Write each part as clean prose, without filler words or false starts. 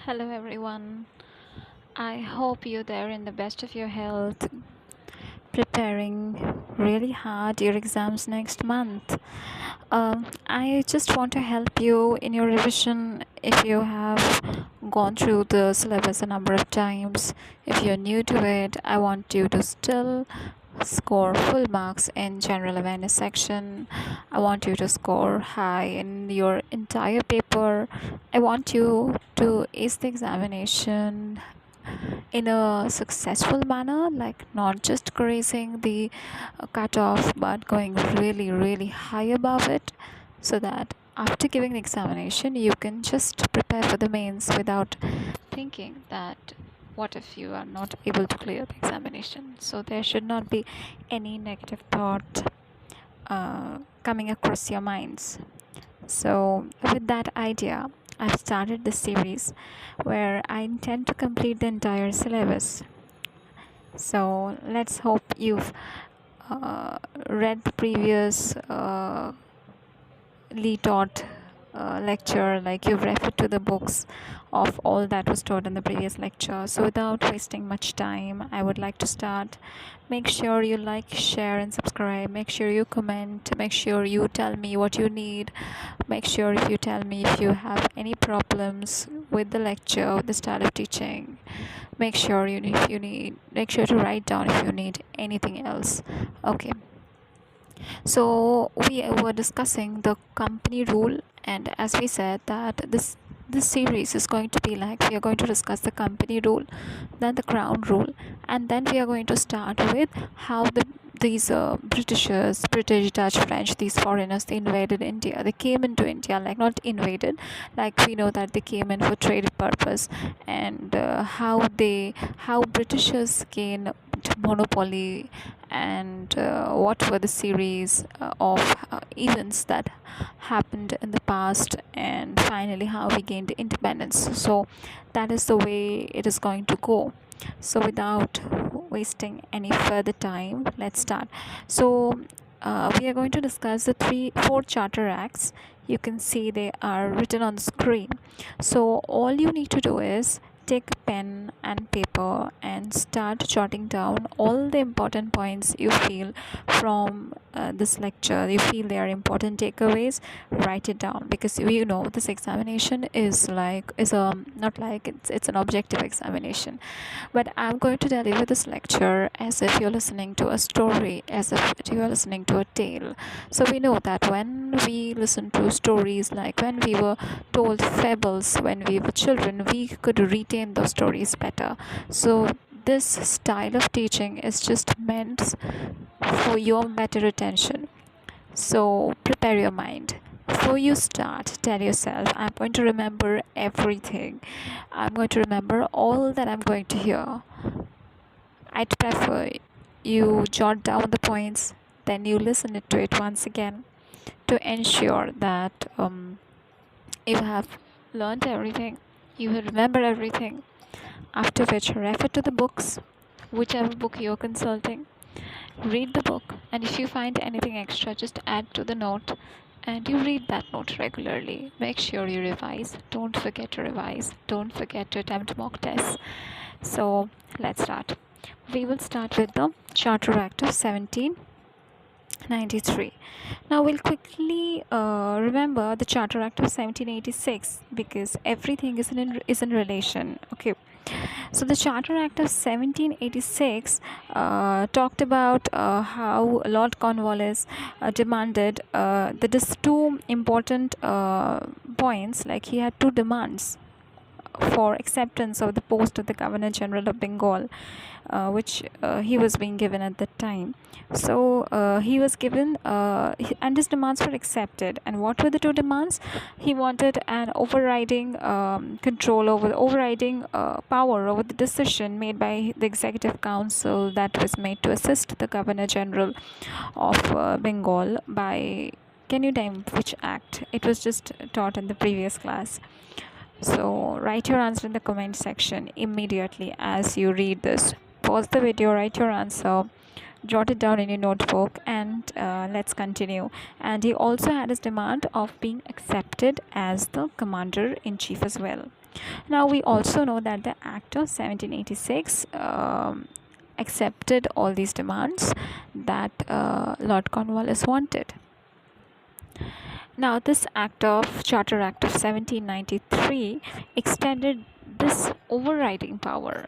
Hello everyone. I hope you're there in the best of your health, preparing really hard your exams next month. I just want to help you in your revision if you have gone through the syllabus a number of times. If you're new to it, I want you to still score full marks in general awareness section. I want you to score high in your entire paper. I want you to ace the examination in a successful manner, like not just grazing the cutoff but going really really high above it, so that after giving the examination you can just prepare for the mains without thinking that what if you are not able to clear the examination. So there should not be any negative thought coming across your minds. So, with that idea, I've started this series where I intend to complete the entire syllabus. So, let's hope you've read the previous taught lecture, like you've referred to the books of all that was taught in the previous lecture. So without wasting much time, I would like to start. Make sure you like, share and subscribe. Make sure you comment. Make sure you tell me what you need. Make sure if you tell me if you have any problems with the lecture, with the style of teaching. Make sure make sure to write down if you need anything else. Okay. So we were discussing the company rule, and as we said that this series is going to be like, we are going to discuss the company rule, then the crown rule, and then we are going to start with how these British, Dutch, French, these foreigners, they invaded India. They came into India, like not invaded, like we know that they came in for trade purpose, and how Britishers gained monopoly, and what were the series of events that happened in the past, and finally how we gained independence. So that is the way it is going to go. So without wasting any further time, let's start. So we are going to discuss the four charter acts. You can see they are written on the screen. So all you need to do is take a pen and paper and start jotting down all the important points you feel from this lecture. You feel they are important takeaways, write it down, because you know this examination is not like it's an objective examination, but I'm going to deliver this lecture as if you're listening to a story, as if you're listening to a tale. So we know that when we listen to stories, like when we were told fables when we were children, we could retain those stories better. So this style of teaching is just meant for your better attention. So prepare your mind. Before you start, tell yourself, I'm going to remember everything. I'm going to remember all that I'm going to hear. I'd prefer you jot down the points, then you listen to it once again to ensure that you have learned everything, you will remember everything. After which, refer to the books, whichever book you're consulting. Read the book, and if you find anything extra, just add to the note, and you read that note regularly. Make sure you revise. Don't forget to revise. Don't forget to attempt mock tests. So let's start. We will start with the Charter Act of 1793. Now we'll quickly remember the Charter Act of 1786, because everything is in relation. Okay. So the Charter Act of 1786 talked about how Lord Cornwallis demanded the two important points. Like, he had two demands for acceptance of the post of the Governor General of Bengal, which he was being given at that time. So he was given, and his demands were accepted. And what were the two demands? He wanted an overriding overriding power over the decision made by the Executive Council that was made to assist the Governor General of Bengal by, can you name which act? It was just taught in the previous class. So write your answer in the comment section immediately as you read this. Pause the video, write your answer, jot it down in your notebook, and let's continue. And he also had his demand of being accepted as the commander-in-chief as well. Now we also know that the Act of 1786 accepted all these demands that Lord Cornwallis wanted. Now this Charter Act of 1793 extended this overriding power.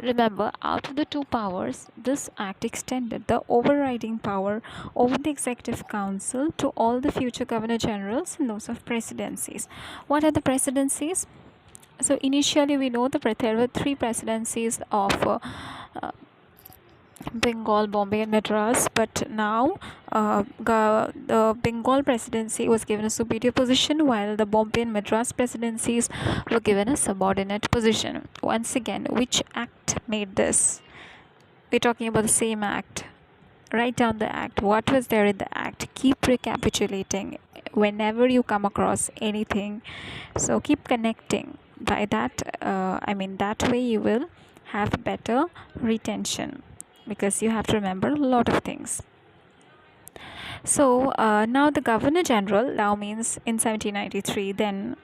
Remember, out of the two powers, this act extended the overriding power over the Executive Council to all the future Governor Generals and those of presidencies. What are the presidencies? So initially we know there were three presidencies of Bengal, Bombay and Madras, but now the Bengal presidency was given a superior position, while the Bombay and Madras presidencies were given a subordinate position. Once again, which act made this? We're talking about the same act. Write down the act. What was there in the act? Keep recapitulating whenever you come across anything. So keep connecting. By that, that way you will have better retention, because you have to remember a lot of things. So now the Governor General now means in 1793, then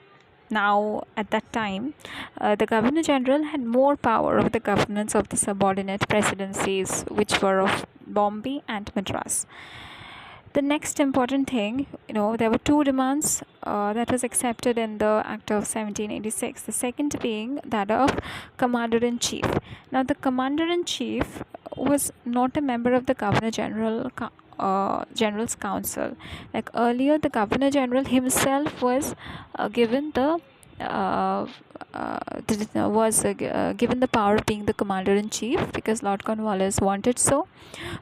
now at that time the Governor General had more power over the governance of the subordinate presidencies, which were of Bombay and Madras. The next important thing, there were two demands that was accepted in the Act of 1786. The second being that of Commander-in-Chief. Now the Commander-in-Chief was not a member of the Governor General's Council. Like earlier, the Governor General himself was given the given the power of being the Commander-in-Chief, because Lord Cornwallis wanted so.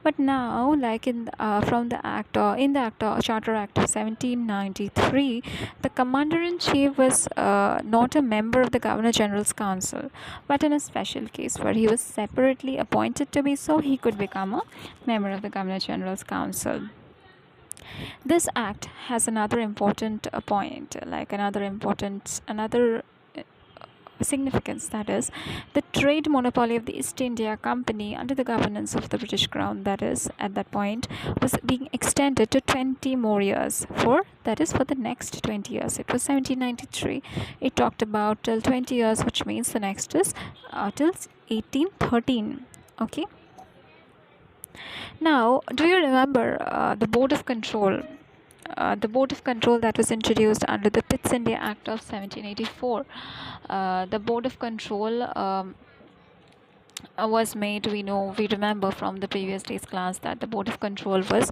But now, like in the Charter Act of 1793, the Commander-in-Chief was not a member of the Governor General's Council, but in a special case where he was separately appointed to be so, he could become a member of the Governor General's Council. This act has another important point, like another significance, that is the trade monopoly of the East India Company under the governance of the British Crown, that is at that point was being extended to 20 more years for the next 20 years. It was 1793. It talked about till 20 years, which means the next is till 1813. Okay. Now, do you remember the Board of Control? The Board of Control that was introduced under the Pitt's India Act of 1784. The Board of Control was made, we remember from the previous day's class that the Board of Control was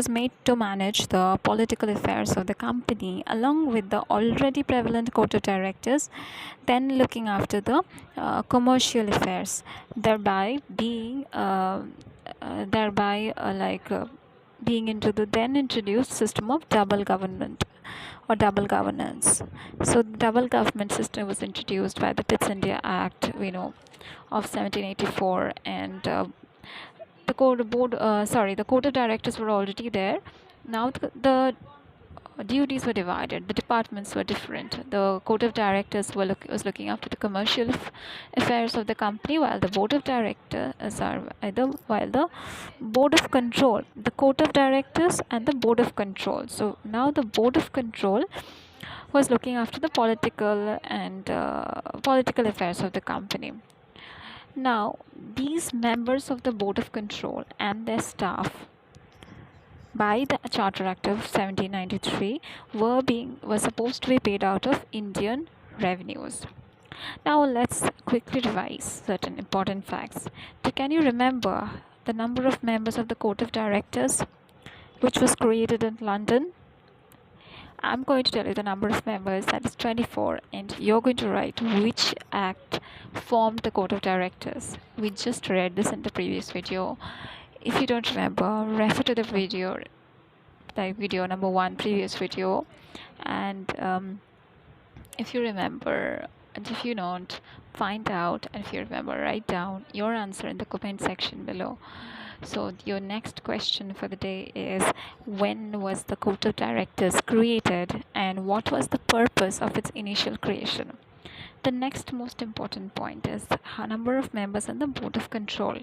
made to manage the political affairs of the company, along with the already prevalent Court of Directors, then looking after the commercial affairs, thereby being being into the then introduced system of double government or double governance. So the double government system was introduced by the Pitt's India Act, of 1784, and the Court of Directors were already there. Now the duties were divided. The departments were different. The Court of Directors was looking after the commercial affairs of the company, while the Board of Directors while the Board of Control, the Court of Directors and the Board of Control. So now the Board of Control was looking after the political affairs of the company. Now these members of the Board of Control and their staff, by the Charter Act of 1793, were supposed to be paid out of Indian revenues. Now let's quickly revise certain important facts. So can you remember the number of members of the Court of Directors, which was created in London? I'm going to tell you the number of members, that is 24, and you're going to write which act formed the Court of Directors. We just read this in the previous video. If you don't remember, refer to the video, like video number 1, previous video, and if you remember, and if you don't, find out, and if you remember, write down your answer in the comment section below. So your next question for the day is, when was the Court of Directors created and what was the purpose of its initial creation? The next most important point is the number of members in the Board of Control.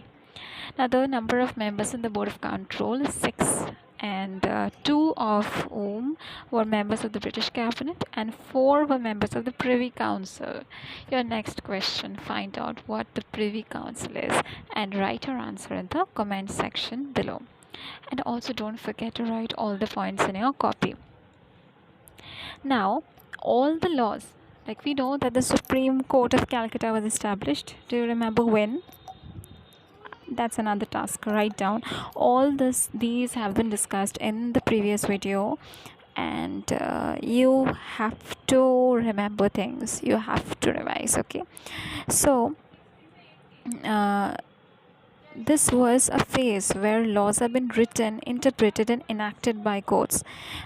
Now, the number of members in the Board of Control is 6, and 2 of whom were members of the British Cabinet and 4 were members of the Privy Council. Your next question, find out what the Privy Council is and write your answer in the comment section below. And also don't forget to write all the points in your copy. Now, all the laws, like we know that the Supreme Court of Calcutta was established. Do you remember when? That's another task. Write down all these have been discussed in the previous video, and you have to remember things, you have to revise. Okay, so this was a phase where laws have been written, interpreted and enacted by courts.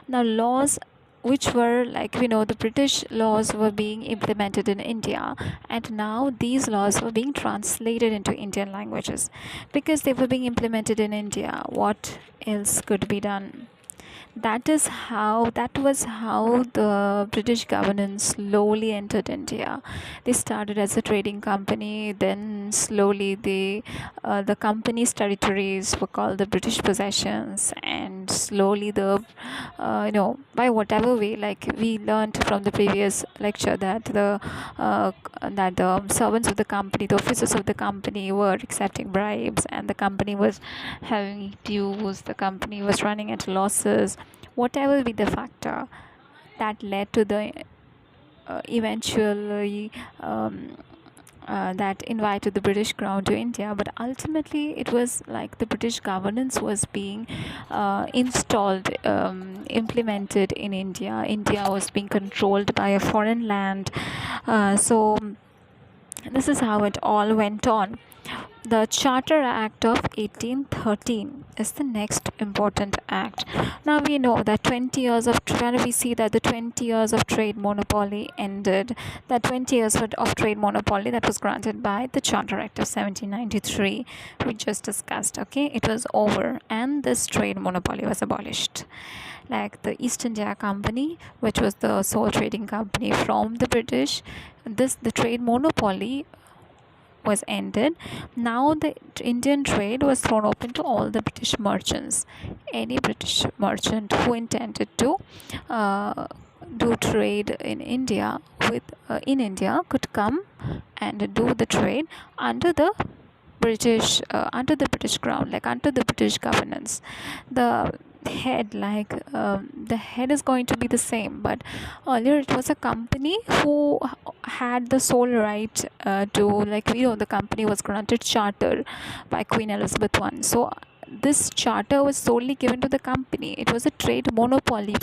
Now, laws which were, like we know, the British laws were being implemented in India, and now these laws were being translated into Indian languages. Because they were being implemented in India, what else could be done? That was how the British governance slowly entered India. They started as a trading company, then slowly the company's territories were called the British possessions, and slowly by whatever way, like we learned from the previous lecture, that the servants of the company, the officers of the company, were accepting bribes, and the company was having dues, the company was running at losses. Whatever be the factor that led to the eventually that invited the British crown to India, but ultimately it was like the British governance was being installed, implemented in India. India was being controlled by a foreign land. So this is how it all went on. The Charter Act of 1813 is the next important act. Now we know that 20 years of we see that the 20 years of trade monopoly ended. That 20 years of trade monopoly that was granted by the Charter Act of 1793, we just discussed. Okay, it was over, and this trade monopoly was abolished. Like the East India Company, which was the sole trading company from the British, the trade monopoly was ended. Now the Indian trade was thrown open to all the British merchants. Any British merchant who intended to do trade in India could come and do the trade under the British crown, like under the British governance. The head is going to be the same, but earlier it was a company who had the sole right to, like we know, the company was granted charter by Queen Elizabeth I. So this charter was solely given to the company. It was a trade monopoly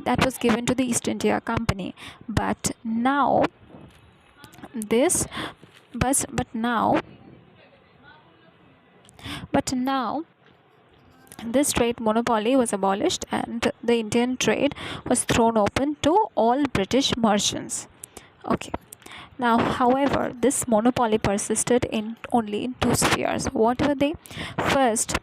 that was given to the East India Company. But now this but now this trade monopoly was abolished, and the Indian trade was thrown open to all British merchants. Okay. Now, however, this monopoly persisted only in two spheres. What were they? First,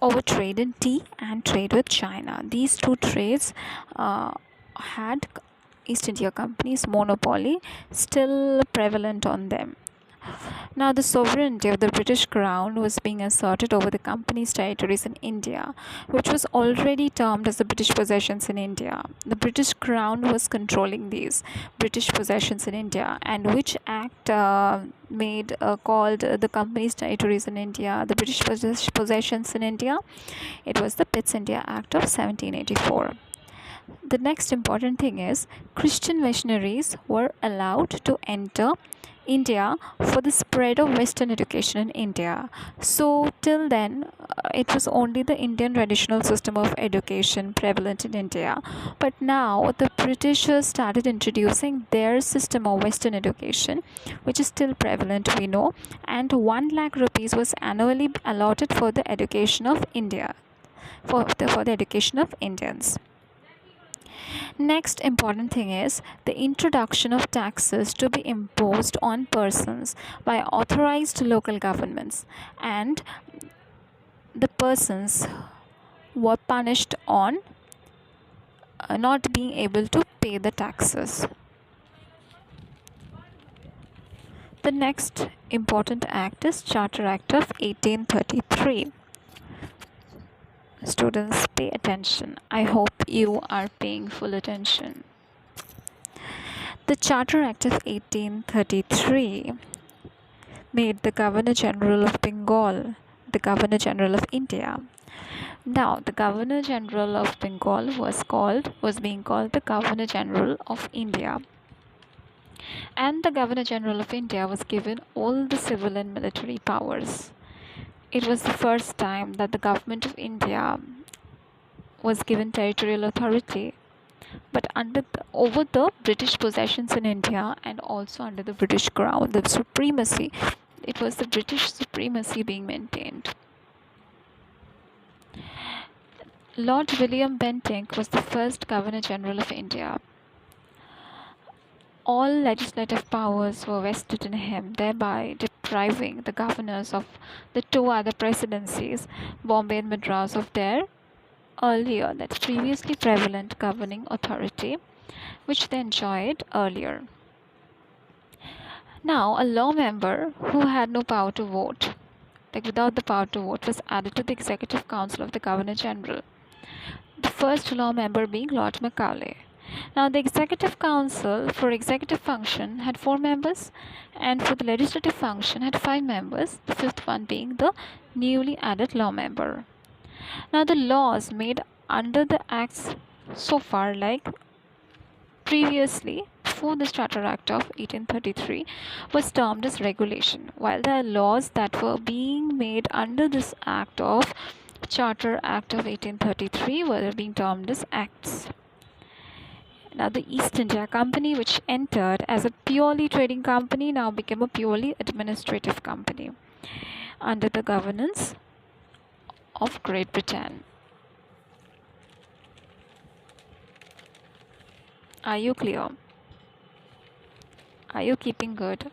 over trade in tea and trade with China. These two trades had East India Company's monopoly still prevalent on them. Now, the sovereignty of the British Crown was being asserted over the company's territories in India, which was already termed as the British possessions in India. The British Crown was controlling these British possessions in India, and which act called the company's territories in India the British possessions in India? It was the Pitt's India Act of 1784. The next important thing is Christian missionaries were allowed to enter India for the spread of Western education in India. So till then, it was only the Indian traditional system of education prevalent in India. But now the Britishers started introducing their system of Western education, which is still prevalent, we know, and 1 lakh rupees was annually allotted for the education of India, for the education of Indians. Next important thing is the introduction of taxes to be imposed on persons by authorized local governments, and the persons were punished on not being able to pay the taxes. The next important act is Charter Act of 1833. Students, pay attention. I hope you are paying full attention. The Charter Act of 1833 made the Governor General of Bengal the Governor General of India. Now, the Governor General of Bengal was being called the Governor General of India. And the Governor General of India was given all the civil and military powers. It was the first time that the government of India was given territorial authority, but over the British possessions in India and also under the British crown, the supremacy. It was the British supremacy being maintained. Lord William Bentinck was the first Governor General of India. All legislative powers were vested in him, thereby depriving the governors of the two other presidencies, Bombay and Madras, of their previously prevalent governing authority, which they enjoyed earlier. Now, a law member who had no power to vote, without the power to vote, was added to the Executive Council of the Governor General. The first law member being Lord Macaulay. Now, the Executive Council for executive function had 4 members, and for the legislative function had 5 members, the 5th one being the newly added law member. Now, the laws made under the acts so far, like previously, before this Charter Act of 1833, was termed as regulation, while the laws that were being made under this Act of Charter Act of 1833 were being termed as acts. Now, the East India Company, which entered as a purely trading company, now became a purely administrative company under the governance of Great Britain. Are you clear? Are you keeping good?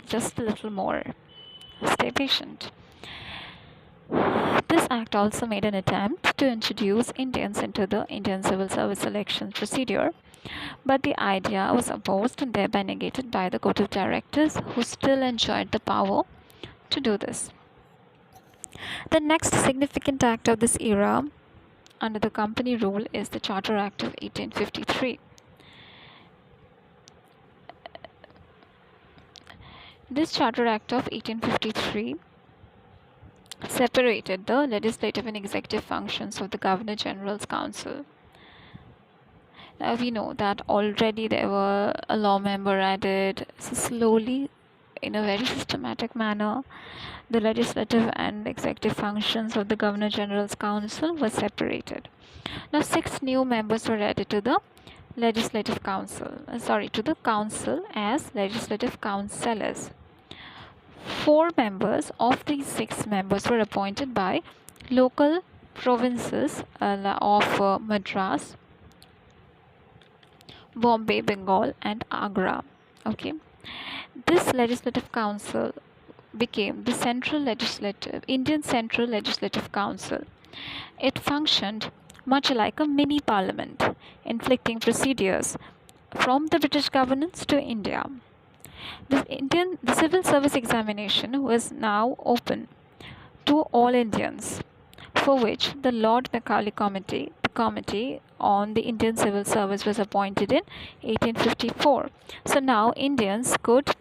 Just a little more. Stay patient. This act also made an attempt to introduce Indians into the Indian Civil Service selection procedure, but the idea was opposed and thereby negated by the Court of Directors, who still enjoyed the power to do this. The next significant act of this era under the company rule is the Charter Act of 1853. This Charter Act of 1853 separated the legislative and executive functions of the Governor General's Council. Now, we know that already there were a law member added, so slowly, in a very systematic manner, the legislative and executive functions of the Governor General's Council were separated. Now, 6 new members were added to the Legislative Council, to the Council as Legislative Councillors. 4 members of these 6 members were appointed by local provinces of Madras, Bombay, Bengal, and Agra. Okay, this Legislative Council became the Indian Central Legislative Council. It functioned much like a mini parliament, inflicting procedures from the British governance to India. The civil service examination was now open to all Indians, for which the Lord Macaulay Committee, the Committee on the Indian Civil Service, was appointed in 1854. So now Indians could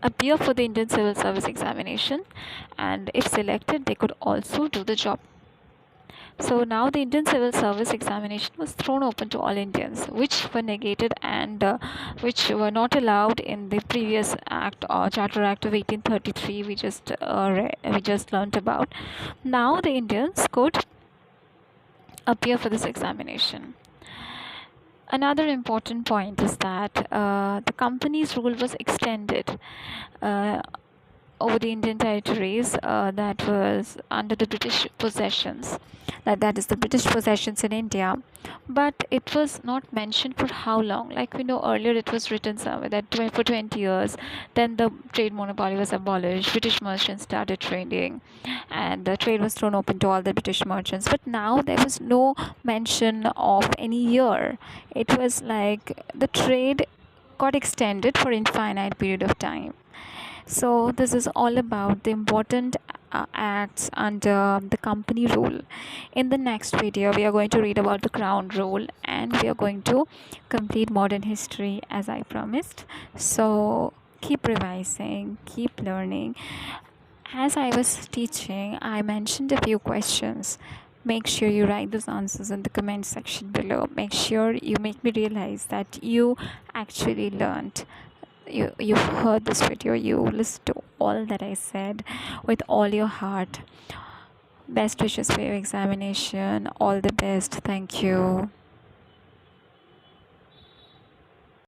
appear for the Indian Civil Service examination, and if selected, they could also do the job. So now the Indian Civil Service examination was thrown open to all Indians, which were negated and which were not allowed in the previous act or Charter Act of 1833 we just learnt about. Now the Indians could appear for this examination. Another important point is that the company's rule was extended over the Indian territories that was under the British possessions, that is the British possessions in India, but it was not mentioned for how long. Like we know earlier it was written somewhere that for 20 years, then the trade monopoly was abolished, British merchants started trading, and the trade was thrown open to all the British merchants. But now there was no mention of any year. It was like the trade got extended for infinite period of time. So this is all about the important acts under the company rule. In the next video, we are going to read about the crown rule, and we are going to complete modern history as I promised. So keep revising, keep learning. As I was teaching, I mentioned a few questions. Make sure you write those answers in the comment section below. Make sure you make me realize that you actually learned. You've heard this video, you listened to all that I said with all your heart. Best wishes for your examination. All the best. Thank you.